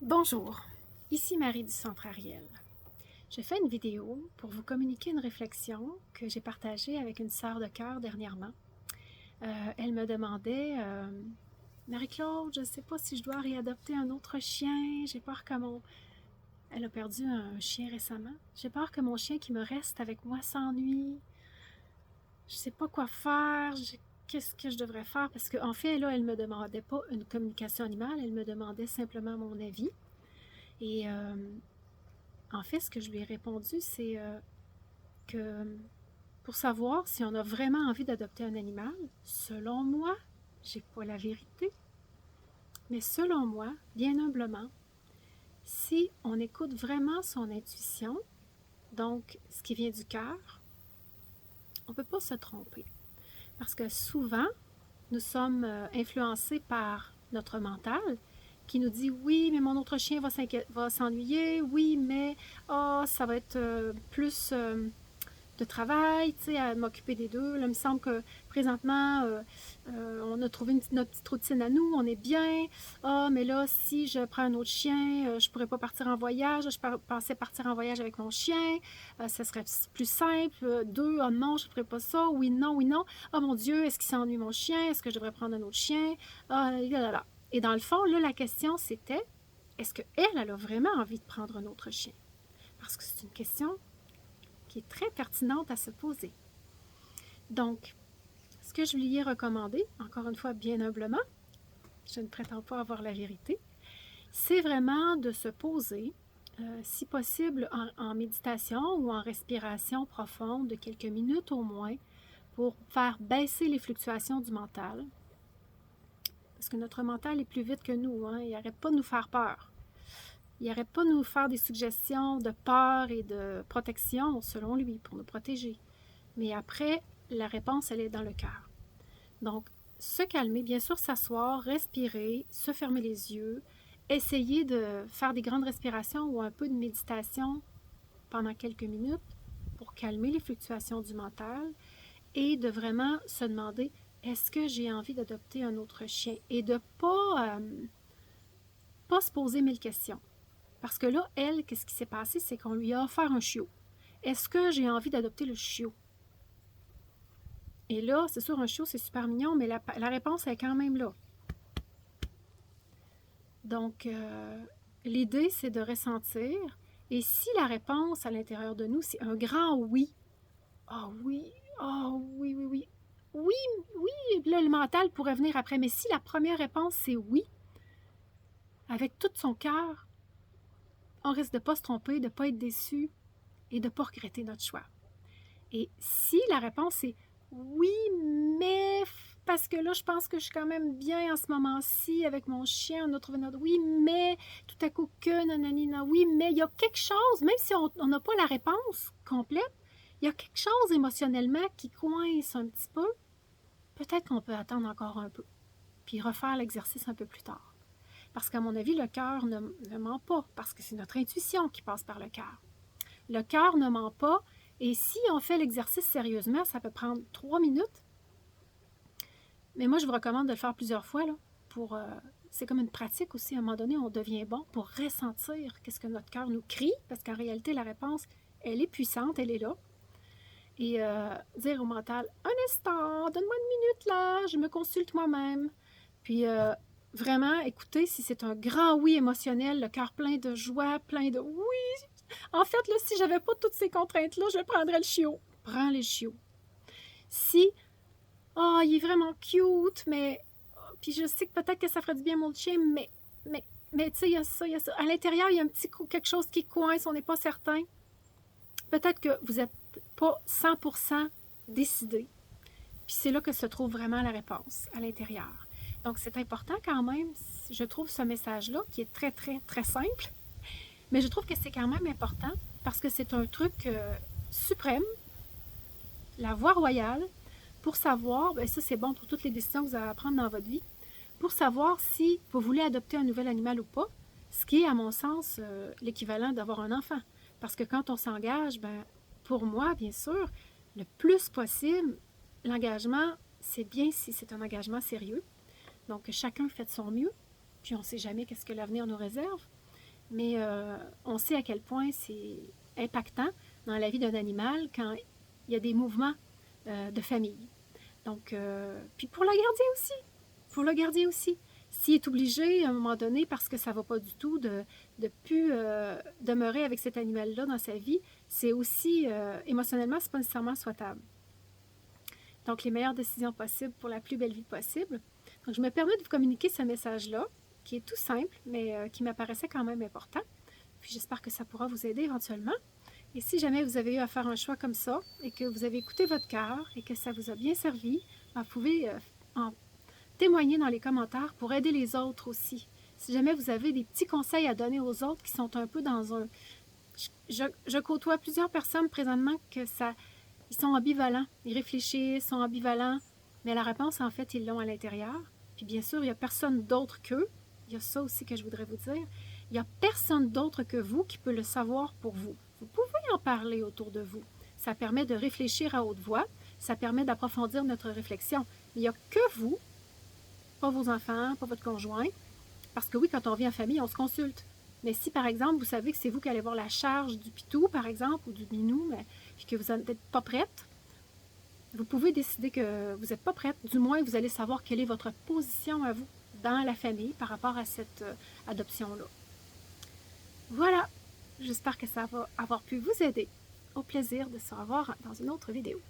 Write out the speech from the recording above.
Bonjour, ici Marie du Centre Ariel. Je fais une vidéo pour vous communiquer une réflexion que j'ai partagée avec une sœur de cœur dernièrement. Elle me demandait Marie-Claude, je ne sais pas si je dois réadopter un autre chien. J'ai peur que mon... Elle a perdu un chien récemment. J'ai peur que mon chien qui me reste avec moi s'ennuie. Je ne sais pas quoi faire. Qu'est-ce que je devrais faire? Parce qu'en fait, là, elle ne me demandait pas une communication animale. Elle me demandait simplement mon avis. Et en fait, ce que je lui ai répondu, c'est que pour savoir si on a vraiment envie d'adopter un animal, selon moi, j'ai pas la vérité, mais selon moi, bien humblement, si on écoute vraiment son intuition, donc ce qui vient du cœur, on ne peut pas se tromper. Parce que souvent, nous sommes influencés par notre mental qui nous dit oui, mais mon autre chien va s'ennuyer, oui, mais ça va être plus de travail, tu sais, à m'occuper des deux. Là, il me semble que présentement, on a trouvé notre petite routine à nous, on est bien. Mais là, si je prends un autre chien, je pourrais pas partir en voyage. Je pensais partir en voyage avec mon chien. Ça serait plus simple. Deux, oh non, je ne ferais pas ça. Oui, non, oui, non. Oh mon Dieu, est-ce qu'il s'ennuie mon chien? Est-ce que je devrais prendre un autre chien? Là, là, là. Et dans le fond, là, la question, c'était, est-ce qu'elle, elle a vraiment envie de prendre un autre chien? Parce que c'est une question qui est très pertinente à se poser. Donc, ce que je lui ai recommandé, encore une fois bien humblement, je ne prétends pas avoir la vérité, c'est vraiment de se poser, si possible en méditation ou en respiration profonde de quelques minutes au moins, pour faire baisser les fluctuations du mental. Parce que notre mental est plus vite que nous, hein? Il n'arrête pas de nous faire peur. Il n'arrête pas de nous faire des suggestions de peur et de protection, selon lui, pour nous protéger. Mais après, la réponse, elle est dans le cœur. Donc, se calmer, bien sûr, s'asseoir, respirer, se fermer les yeux, essayer de faire des grandes respirations ou un peu de méditation pendant quelques minutes pour calmer les fluctuations du mental et de vraiment se demander est-ce que j'ai envie d'adopter un autre chien et de pas se poser mille questions. Parce que là, elle, qu'est-ce qui s'est passé, c'est qu'on lui a offert un chiot. Est-ce que j'ai envie d'adopter le chiot? Et là, c'est sûr, un chiot, c'est super mignon, mais la réponse est quand même là. Donc, l'idée, c'est de ressentir. Et si la réponse à l'intérieur de nous, c'est un grand oui, ah oui, ah oui, oui, oui, oui, oui, là, le mental pourrait venir après. Mais si la première réponse, c'est oui, avec tout son cœur, on risque de ne pas se tromper, de ne pas être déçu et de ne pas regretter notre choix. Et si la réponse est oui, mais parce que là, je pense que je suis quand même bien en ce moment-ci avec mon chien, on a trouvé notre oui, mais tout à coup que nananina, oui, mais il y a quelque chose, même si on n'a pas la réponse complète, il y a quelque chose émotionnellement qui coince un petit peu. Peut-être qu'on peut attendre encore un peu, puis refaire l'exercice un peu plus tard. Parce qu'à mon avis, le cœur ne ment pas, parce que c'est notre intuition qui passe par le cœur. Le cœur ne ment pas, et si on fait l'exercice sérieusement, ça peut prendre 3 minutes. Mais moi, je vous recommande de le faire plusieurs fois. Là, c'est comme une pratique aussi. À un moment donné, on devient bon pour ressentir qu'est-ce que notre cœur nous crie, parce qu'en réalité, la réponse, elle est puissante, elle est là. Et dire au mental, un instant, donne-moi une minute là, je me consulte moi-même. Puis vraiment, écoutez, si c'est un grand oui émotionnel, le cœur plein de joie, plein de oui. En fait, là, si j'avais pas toutes ces contraintes-là, je prendrais le chiot. Prends les chiots. Si, il est vraiment cute, mais... Puis je sais que peut-être que ça ferait du bien à mon chien, mais tu sais, il y a ça, il y a ça. À l'intérieur, il y a un petit coup, quelque chose qui coince, on n'est pas certain. Peut-être que vous n'êtes pas 100% décidé. Puis c'est là que se trouve vraiment la réponse, à l'intérieur. Donc, c'est important quand même, je trouve ce message-là, qui est très, très, très simple, mais je trouve que c'est quand même important parce que c'est un truc suprême, la voie royale, pour savoir, bien ça c'est bon pour toutes les décisions que vous allez prendre dans votre vie, pour savoir si vous voulez adopter un nouvel animal ou pas, ce qui est à mon sens l'équivalent d'avoir un enfant. Parce que quand on s'engage, ben, pour moi, bien sûr, le plus possible, l'engagement, c'est bien si c'est un engagement sérieux. Donc, chacun fait de son mieux, puis on ne sait jamais qu'est-ce que l'avenir nous réserve. mais on sait à quel point c'est impactant dans la vie d'un animal quand il y a des mouvements de famille. Donc, puis pour le gardien aussi, pour le gardien aussi. S'il est obligé, à un moment donné, parce que ça ne va pas du tout, de plus demeurer avec cet animal-là dans sa vie, c'est aussi, émotionnellement, ce n'est pas nécessairement souhaitable. Donc, les meilleures décisions possibles pour la plus belle vie possible. Donc, je me permets de vous communiquer ce message-là, qui est tout simple, mais qui m'apparaissait quand même important. Puis j'espère que ça pourra vous aider éventuellement. Et si jamais vous avez eu à faire un choix comme ça, et que vous avez écouté votre cœur, et que ça vous a bien servi, vous pouvez en témoigner dans les commentaires pour aider les autres aussi. Si jamais vous avez des petits conseils à donner aux autres qui sont un peu dans un... Je côtoie plusieurs personnes présentement que ça... Ils sont ambivalents, ils réfléchissent, sont ambivalents, mais la réponse, en fait, ils l'ont à l'intérieur. Puis bien sûr, il n'y a personne d'autre qu'eux. Il y a ça aussi que je voudrais vous dire. Il n'y a personne d'autre que vous qui peut le savoir pour vous. Vous pouvez en parler autour de vous. Ça permet de réfléchir à haute voix, ça permet d'approfondir notre réflexion. Mais il n'y a que vous, pas vos enfants, pas votre conjoint, parce que oui, quand on vit en famille, on se consulte. Mais si, par exemple, vous savez que c'est vous qui allez avoir la charge du pitou, par exemple, ou du minou, puis que vous n'êtes pas prête, vous pouvez décider que vous n'êtes pas prête. Du moins, vous allez savoir quelle est votre position à vous dans la famille par rapport à cette adoption-là. Voilà, j'espère que ça va avoir pu vous aider. Au plaisir de se revoir dans une autre vidéo.